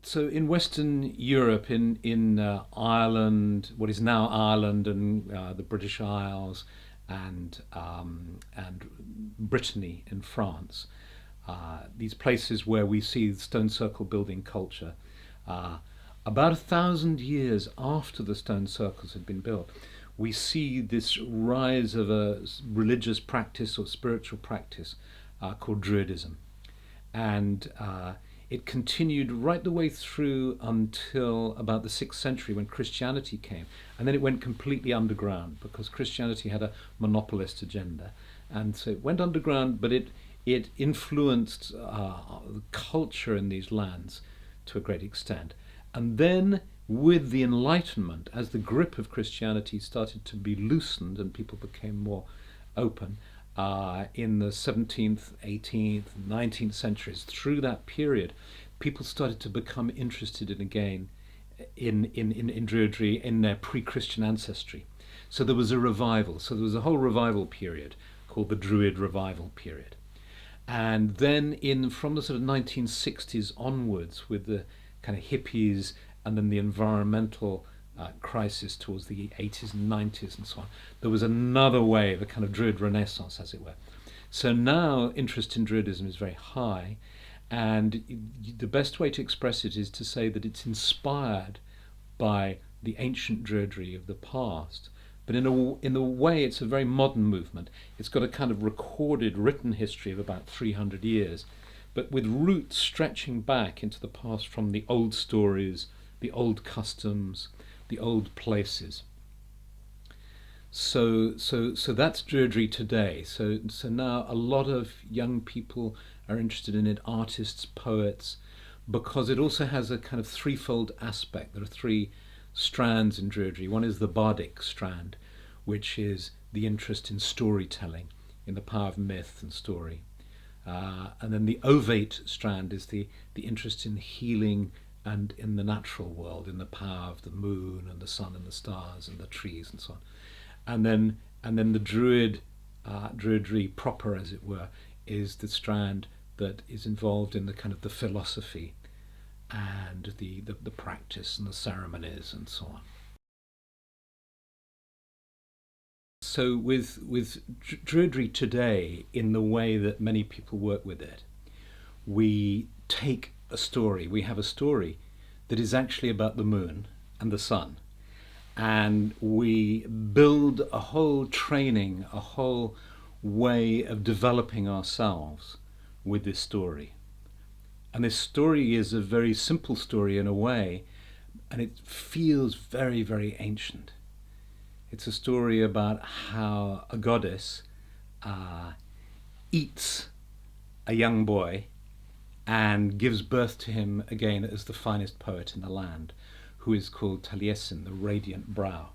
So in Western Europe, in Ireland, what is now Ireland, and the British Isles, and Brittany in France, these places where we see stone circle building culture, uh, about 1,000 years after the stone circles had been built, we see this rise of a religious practice or spiritual practice called Druidism, and it continued right the way through until about the 6th century when Christianity came, and then it went completely underground because Christianity had a monopolist agenda, and so it went underground, but it influenced the culture in these lands to a great extent. And then, with the Enlightenment, as the grip of Christianity started to be loosened and people became more open, in the 17th, 18th, 19th centuries, through that period, people started to become interested in again in Druidry in their pre-Christian ancestry. So there was a revival. So there was a whole revival period called the Druid revival period. And then in from the sort of 1960s onwards, with the kind of hippies and then the environmental crisis towards the 80s and 90s and so on, there was another wave, a kind of Druid renaissance, as it were. So now interest in Druidism is very high, and the best way to express it is to say that it's inspired by the ancient Druidry of the past. But in a way, it's a very modern movement. It's got a kind of recorded, written history of about 300 years, but with roots stretching back into the past from the old stories, the old customs, the old places. So that's Druidry today. So now a lot of young people are interested in it, artists, poets, because it also has a kind of threefold aspect. There are three strands in Druidry. One is the bardic strand, which is the interest in storytelling, in the power of myth and story. And then the ovate strand is the interest in healing and in the natural world, in the power of the moon and the sun and the stars and the trees and so on. And then the Druidry proper, as it were, is the strand that is involved in the kind of the philosophy and the practice and the ceremonies and so on. So with Druidry today, in the way that many people work with it, we take a story. We have a story that is actually about the moon and the sun, and we build a whole training, a whole way of developing ourselves with this story. And this story is a very simple story in a way, and it feels very, very ancient. It's a story about how a goddess eats a young boy and gives birth to him again as the finest poet in the land, who is called Taliesin, the radiant brow.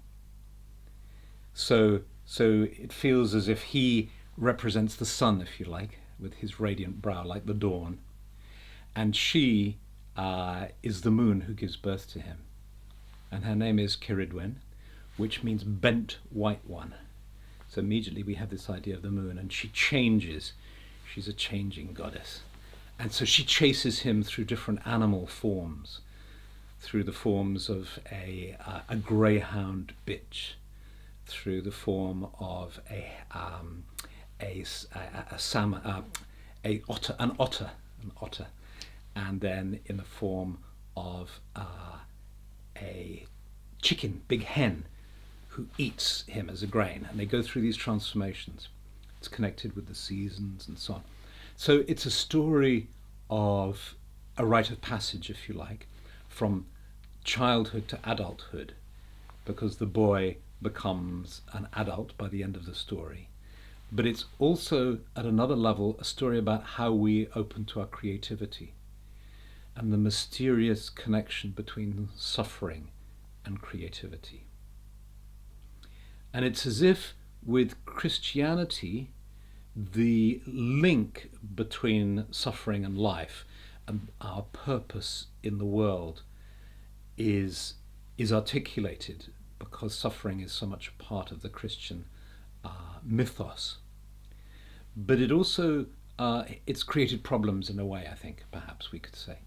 So it feels as if he represents the sun, if you like, with his radiant brow, like the dawn, and she is the moon who gives birth to him, and her name is Ciridwen, which means bent white one. So immediately we have this idea of the moon, and she changes. She's a changing goddess. And so she chases him through different animal forms, through the forms of a greyhound bitch, through the form of salmon, an otter, and then in the form of a chicken, big hen, who eats him as a grain, and they go through these transformations. It's connected with the seasons and so on. So it's a story of a rite of passage, if you like, from childhood to adulthood, because the boy becomes an adult by the end of the story. But it's also, at another level, a story about how we open to our creativity and the mysterious connection between suffering and creativity. And it's as if with Christianity, the link between suffering and life and our purpose in the world is articulated, because suffering is so much a part of the Christian mythos. But it also it's created problems in a way, I think, perhaps we could say.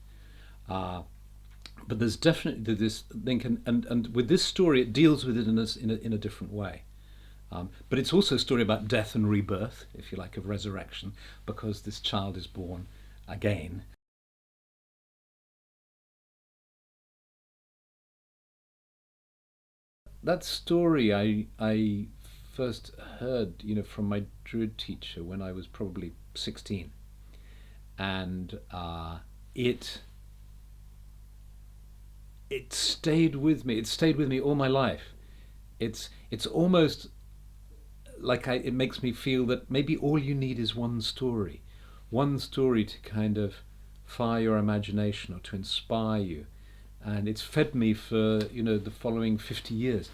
but there's definitely this link, and with this story, it deals with it in a different way. But it's also a story about death and rebirth, if you like, of resurrection, because this child is born again. That story I first heard, from my Druid teacher when I was probably 16, and it it stayed with me. It stayed with me all my life. It's almost like it makes me feel that maybe all you need is one story to kind of fire your imagination or to inspire you, and it's fed me for the following 50 years.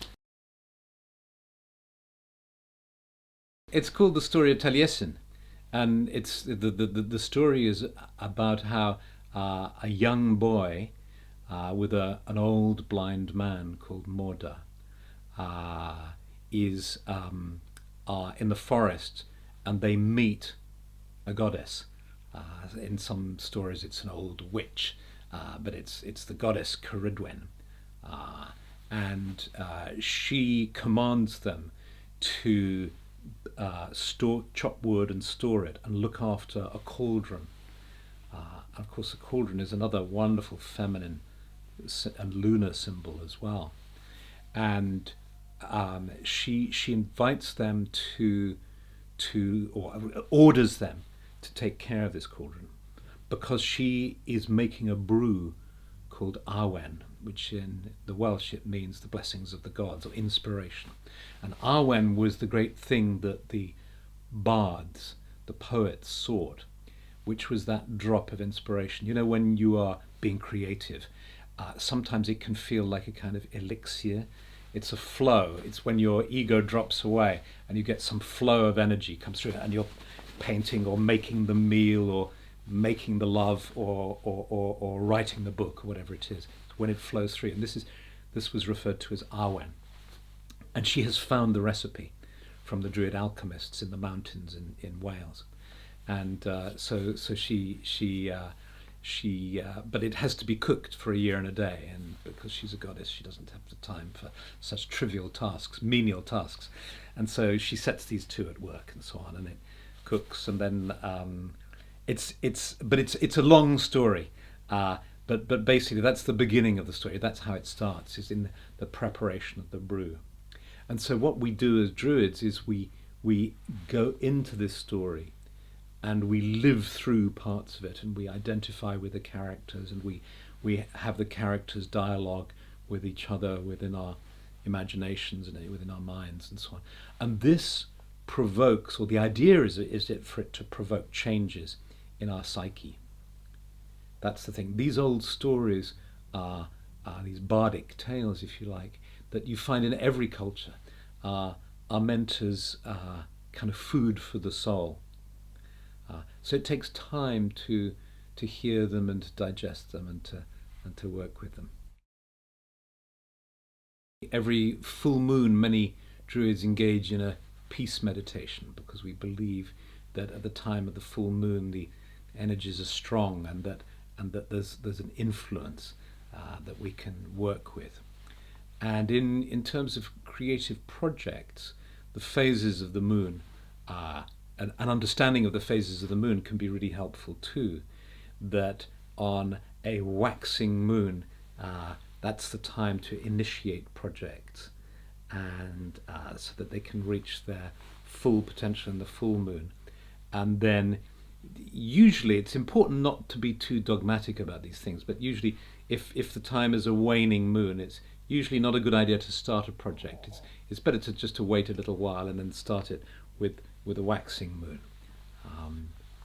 It's called the Story of Taliesin, and it's the story is about how a young boy with an old blind man called Morda is in the forest, and they meet a goddess. In some stories, it's an old witch, but it's the goddess Caridwen, uh, and she commands them to chop wood and store it, and look after a cauldron. And of course, a cauldron is another wonderful feminine and lunar symbol as well. And she invites them or orders them to take care of this cauldron, because she is making a brew called Arwen, which in the Welsh it means the blessings of the gods, or inspiration. And Arwen was the great thing that the bards, the poets, sought, which was that drop of inspiration. When you are being creative, sometimes it can feel like a kind of elixir. It's a flow. It's when your ego drops away and you get some flow of energy comes through, and you're painting or making the meal or making the love, or writing the book, or whatever it is. It's when it flows through. And this was referred to as Arwen. And she has found the recipe from the Druid alchemists in the mountains in Wales. And so she but it has to be cooked for a year and a day, and because she's a goddess, she doesn't have the time for such trivial tasks, menial tasks. And so she sets these two at work and so on, and it cooks, and then it's a long story. But basically that's the beginning of the story. That's how it starts, is in the preparation of the brew. And so what we do as Druids is we go into this story, and we live through parts of it, and we identify with the characters, and we have the characters dialogue with each other within our imaginations and within our minds and so on. And this provokes, or the idea is it for it to provoke changes in our psyche. That's the thing. These old stories are these bardic tales, if you like, that you find in every culture, are meant as kind of food for the soul. So it takes time to hear them and to digest them, and to work with them. Every full moon, many Druids engage in a peace meditation, because we believe that at the time of the full moon the energies are strong, and that there's an influence that we can work with. And in terms of creative projects, the phases of the moon, an understanding of the phases of the moon can be really helpful too. That on a waxing moon, that's the time to initiate projects, and so that they can reach their full potential in the full moon. And then usually it's important not to be too dogmatic about these things, but usually if the time is a waning moon, it's usually not a good idea to start a project. It's better to wait a little while and then start it with a waxing moon.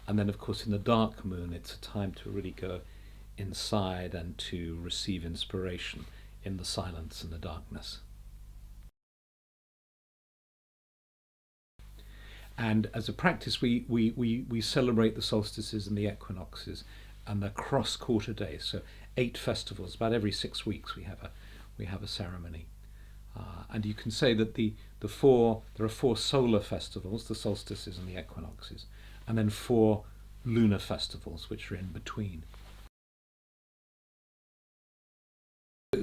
And then of course in the dark moon, it's a time to really go inside and to receive inspiration in the silence and the darkness. And as a practice, we celebrate the solstices and the equinoxes and the cross quarter days. So 8 festivals, about every 6 weeks we have a ceremony. And you can say that there are 4 solar festivals, the solstices and the equinoxes, and then 4 lunar festivals, which are in between.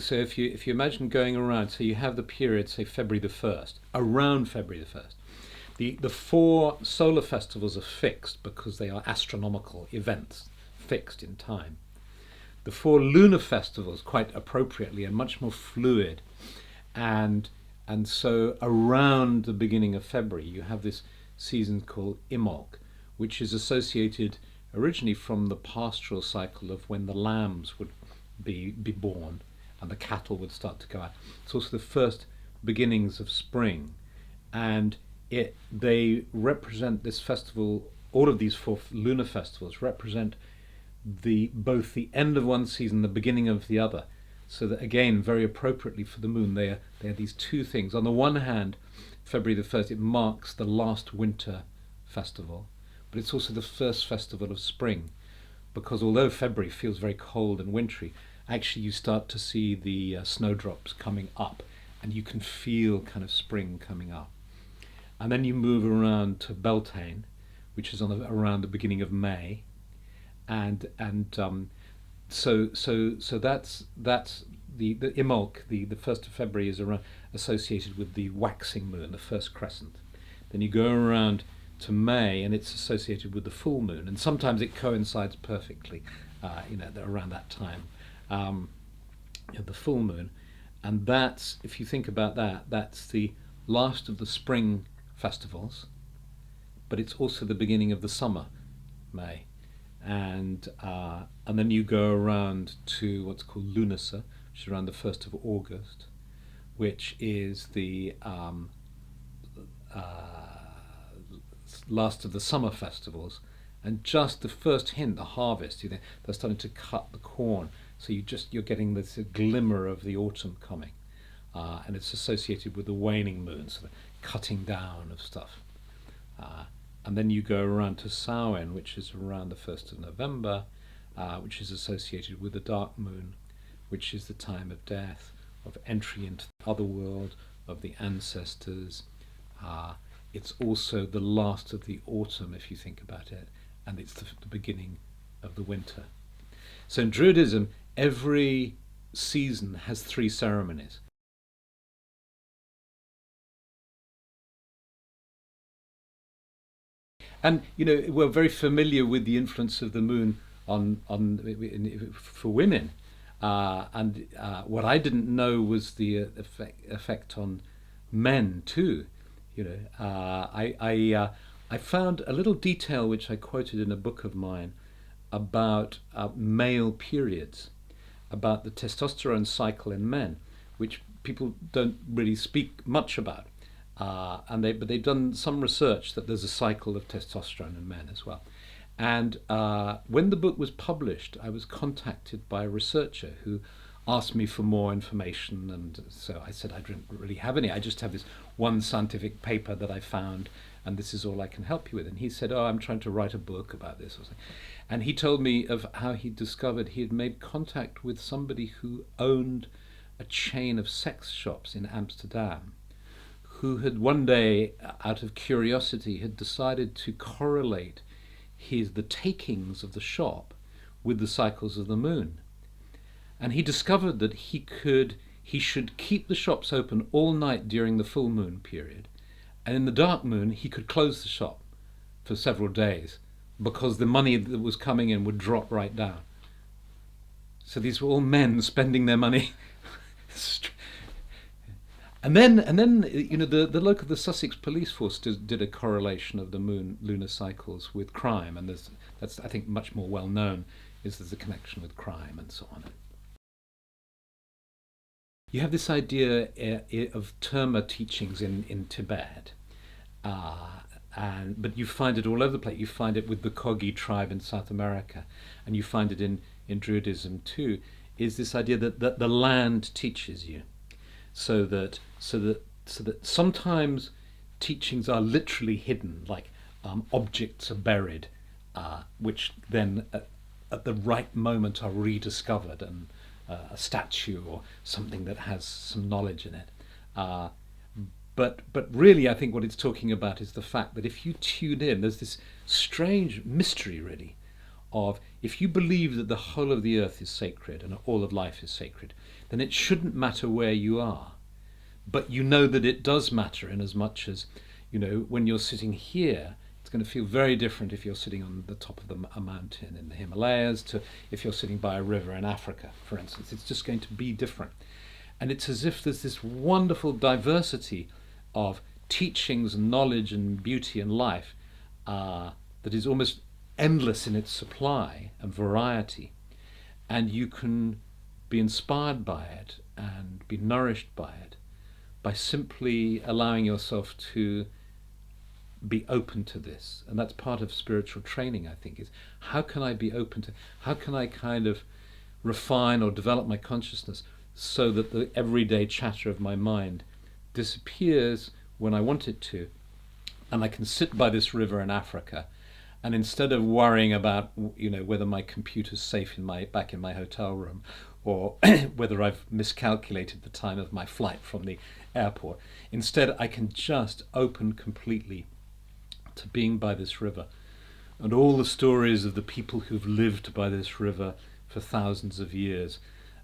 so if you imagine going around, so you have the period, say February the 1st, around February the 1st. The four solar festivals are fixed because they are astronomical events, fixed in time. The four lunar festivals, quite appropriately, are much more fluid, and so around the beginning of February you have this season called Imbolc, which is associated originally from the pastoral cycle of when the lambs would be born and the cattle would start to go out. It's also the first beginnings of spring, and they represent this festival. All of these four lunar festivals represent both the end of one season, the beginning of the other. So that, again, very appropriately for the moon, they are these two things. On the one hand, February the 1st, it marks the last winter festival, but it's also the first festival of spring, because although February feels very cold and wintry, actually you start to see the snowdrops coming up, and you can feel kind of spring coming up. And then you move around to Beltane, which is around the beginning of May, and so that's the Imbolc, the 1st of February, is associated with the waxing moon, the first crescent. Then you go around to May, and it's associated with the full moon, and sometimes it coincides perfectly, around that time, the full moon, and that's, if you think about that, that's the last of the spring festivals, but it's also the beginning of the summer, May, and then you go around to what's called Lunasa, which is around the 1st of August, which is the last of the summer festivals, and just the first hint, the harvest. They're starting to cut the corn, so you're getting this glimmer of the autumn coming, and it's associated with the waning moon, so the cutting down of stuff. And then you go around to Samhain, which is around the 1st of November, which is associated with the dark moon, which is the time of death, of entry into the other world, of the ancestors. It's also the last of the autumn, if you think about it, and it's the beginning of the winter. So in Druidism, every season has 3 ceremonies. And we're very familiar with the influence of the moon for women, and what I didn't know was the effect on men too. I found a little detail which I quoted in a book of mine about male periods, about the testosterone cycle in men, which people don't really speak much about. But they've done some research that there's a cycle of testosterone in men as well. And when the book was published, I was contacted by a researcher who asked me for more information, and so I said I didn't really have any. I just have this one scientific paper that I found, and this is all I can help you with. And he said, "Oh, I'm trying to write a book about this," or something. And he told me of how he discovered he had made contact with somebody who owned a chain of sex shops in Amsterdam, who had one day, out of curiosity, had decided to correlate the takings of the shop with the cycles of the moon. And he discovered that he should keep the shops open all night during the full moon period, and in the dark moon he could close the shop for several days, because the money that was coming in would drop right down. So these were all men spending their money. And then the Sussex police force did a correlation of the moon lunar cycles with crime, and that's I think much more well known, is there's a connection with crime and so on. You have this idea of Terma teachings in Tibet, but you find it all over the place. You find it with the Kogi tribe in South America, and you find it in Druidism too. Is this idea that the land teaches you, so that sometimes teachings are literally hidden, like objects are buried, which then at the right moment are rediscovered, and a statue or something that has some knowledge in it. But really, I think what it's talking about is the fact that if you tune in, there's this strange mystery, really, of, if you believe that the whole of the earth is sacred and all of life is sacred, then it shouldn't matter where you are. But you know that it does matter, in as much as, when you're sitting here, it's going to feel very different if you're sitting on the top of a mountain in the Himalayas to if you're sitting by a river in Africa, for instance. It's just going to be different. And it's as if there's this wonderful diversity of teachings and knowledge and beauty and life that is almost endless in its supply and variety. And you can be inspired by it and be nourished by it by simply allowing yourself to be open to this. And that's part of spiritual training, I think, is how can I be open to, how can I kind of refine or develop my consciousness so that the everyday chatter of my mind disappears when I want it to, and I can sit by this river in Africa, and instead of worrying about whether my computer's safe back in my hotel room, or whether I've miscalculated the time of my flight from the airport, instead I can just open completely to being by this river, and all the stories of the people who've lived by this river for thousands of years,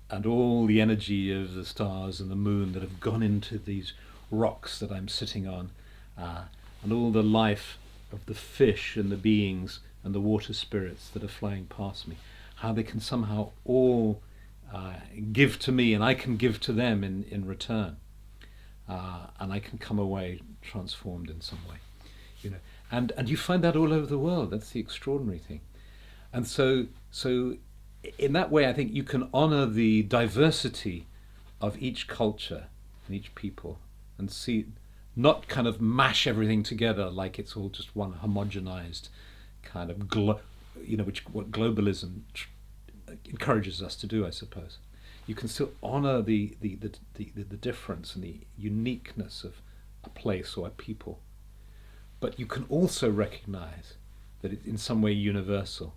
and all the energy of the stars and the moon that have gone into these rocks that I'm sitting on, and all the life of the fish and the beings and the water spirits that are flying past me, how they can somehow all give to me and I can give to them in return, and I can come away transformed in some way, and you find that all over the world. That's the extraordinary thing. And so in that way, I think you can honor the diversity of each culture and each people, and see, not kind of mash everything together like it's all just one homogenized kind of what globalism encourages us to do, I suppose. You can still honor the difference and the uniqueness of a place or a people, but you can also recognize that it's in some way universal,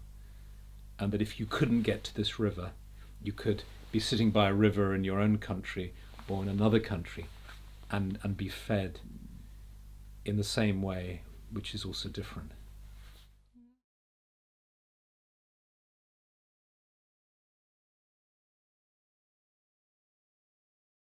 and that if you couldn't get to this river, you could be sitting by a river in your own country or in another country and be fed in the same way, which is also different.